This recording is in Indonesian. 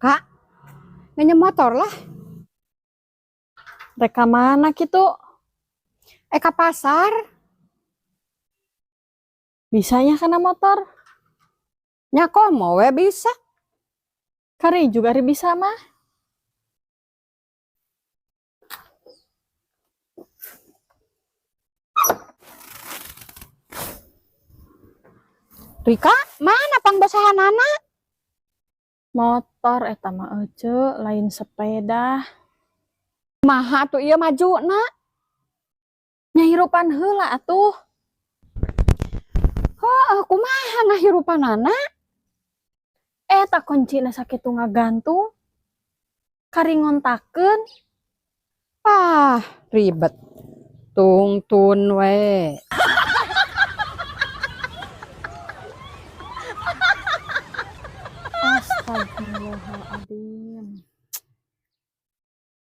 Kak, nanya motor lah. Reka mana gitu? Eka pasar. Bisanya karena motor. Nya komo we bisa. Kari juga ri bisa mah. Rika, mana pangbasahan anak? Motor eta mah ece, lain sepeda. Maha tuh iya maju nak. Nyahirupan heula atuh. Oh, aku maha ngahirupan anak. Eta kuncina sakitu ngagantung. Kari ngontakeun. Ah, ribet. Tungtun we. Astagfirullahaladzim.